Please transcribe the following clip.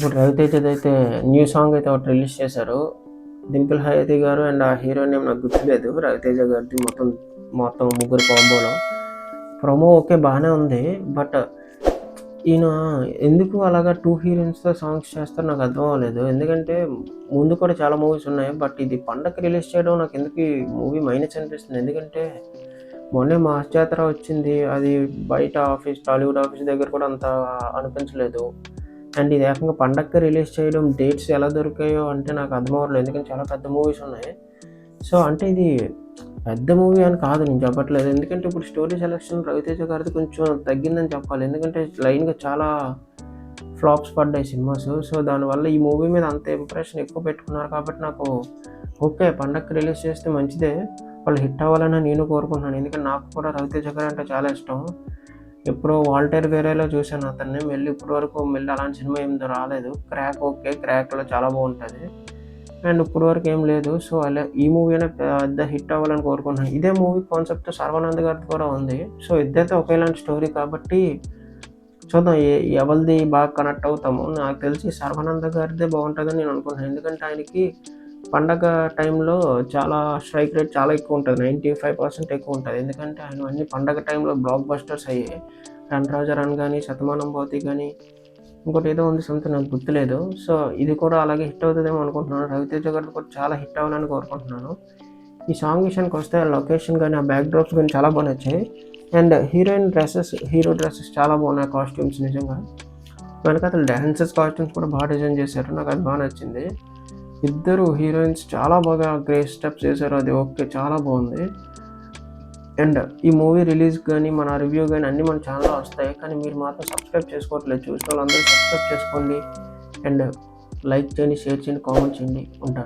ఇప్పుడు రవితేజదైతే new song అయితే ఒకటి రిలీజ్ చేశారు. డింపుల్ హయాతి గారు అండ్ ఆ హీరోయిన్ నేమ్ నాకు గుర్తులేదు. రవితేజ గారిది మొత్తం మొత్తం ముగ్గురు కాంబోలో. ప్రోమో ఓకే బాగానే ఉంది. బట్ ఈయన ఎందుకు అలాగా 2 హీరోయిన్స్‌తో సాంగ్స్ చేస్తారో నాకు అర్థం అవ్వలేదు. ఎందుకంటే ముందు కూడా చాలా మూవీస్ ఉన్నాయి. బట్ ఇది పండగకి రిలీజ్ చేయడం నాకెందుకు ఈ మూవీ మైనస్ అనిపిస్తుంది. ఎందుకంటే మొన్నే 'మాస్ జాతర' వచ్చింది. అది బయట ఆఫీస్ టాలీవుడ్ ఆఫీస్ దగ్గర కూడా అంత అనిపించలేదు. అండ్ ఇది ఏకంగా పండగకి రిలీజ్ చేయడం డేట్స్ ఎలా దొరికాయో అంటే నాకు అర్థం అవ్వట్లేదు. ఎందుకంటే చాలా పెద్ద మూవీస్ ఉన్నాయి. సో, అంటే ఇది పెద్ద మూవీ అని కాదు నేను చెప్పట్లేదు. ఎందుకంటే ఇప్పుడు స్టోరీ సెలక్షన్ రవితేజ గారిది కొంచెం తగ్గిందని చెప్పాలి. ఎందుకంటే లైన్‌గా చాలా ఫ్లాప్స్ పడ్డాయి సినిమాస్. సో, దానివల్ల ఈ మూవీ మీద అంత ఇంప్రెషన్ ఎక్కువ పెట్టుకున్నారు కాబట్టి నాకు ఓకే. పండగకి రిలీజ్ చేస్తే మంచిదే. వాళ్ళు హిట్ అవ్వాలని నేను కోరుకుంటున్నాను. ఎందుకంటే నాకు కూడా రవితేజ గారంటే చాలా ఇష్టం. ఎప్పుడో 'వాల్టర్ వేరే'లో చూశాను అతన్ని. మళ్ళీ ఇప్పటి వరకు అలాంటి సినిమా ఏమి రాలేదు. 'Crack' okay. 'క్రాక్‌లో' చాలా బాగుంటది. అండ్ ఇప్పటి వరకు ఏం లేదు. సో, అలా ఈ మూవీ అయినా పెద్ద హిట్ అవ్వాలని కోరుకుంటున్నాను. ఇదే మూవీ కాన్సెప్ట్ 'సర్వానంద్' గారిది కూడా ఉంది. సో, ఇద్దరిది ఒకేలాంటి స్టోరీ కాబట్టి చూద్దాం ఎవరిది బాగా కనెక్ట్ అవుతామో. నాకు తెలిసి 'సర్వానంద్' గారిదే బాగుంటదని నేను అనుకుంటున్నాను. ఎందుకంటే ఆయనకి పండగ టైంలో చాలా స్ట్రైక్ రేట్ చాలా ఎక్కువ ఉంటది. 95% ఎక్కువ ఉంటది. ఎందుకంటే ఆయనవన్నీ పండగ టైంలో బ్లాక్ బస్టర్స్ అయ్యాయి. 'రన్ రాజా రన్' గాని, 'శతమానం భవతి' గాని, ఇంకోటి ఏదో ఉంది సంథింగ్ నాకు గుర్తులేదు. సో, ఇది కూడా అలాగే హిట్ అవుతదేమో అనుకుంటున్నాను. రవితేజ గారిది కూడా చాలా హిట్ అవ్వాలని కోరుకుంటున్నాను. ఈ సాంగ్ విషయానికొస్తే ఆ లొకేషన్ గాని, ఆ బ్యాక్ డ్రాప్స్ గాని చాలా బా నచ్చాయి. అండ్ హీరో డ్రెసెస్ చాలా బాగున్నాయి కాస్ట్యూమ్స్ నిజంగా. వెనకాతల డాన్సర్స్ కాస్ట్యూమ్స్ కూడా బాగా డిజైన్ చేశారు. నాకది బా నచ్చింది. ఇద్దరు హీరోయిన్స్ చాలా బాగా గ్రేస్ స్టెప్స్ చేశారు. అది ఓకే. చాలా బాగుంది. అండ్ ఈ మూవీ రిలీజ్ గానీ, మన రివ్యూ గానీ అన్నీ మన ఛానల్‌లో వస్తాయి. కానీ మీరు మాత్రం సబ్స్క్రైబ్ చేసుకోవట్లేదు. చూసినోళ్ళందరూ సబ్స్క్రైబ్ చేసుకోండి. అండ్ లైక్ చేయండి, షేర్ చేయండి, కామెంట్ చేయండి. ఉంటాను.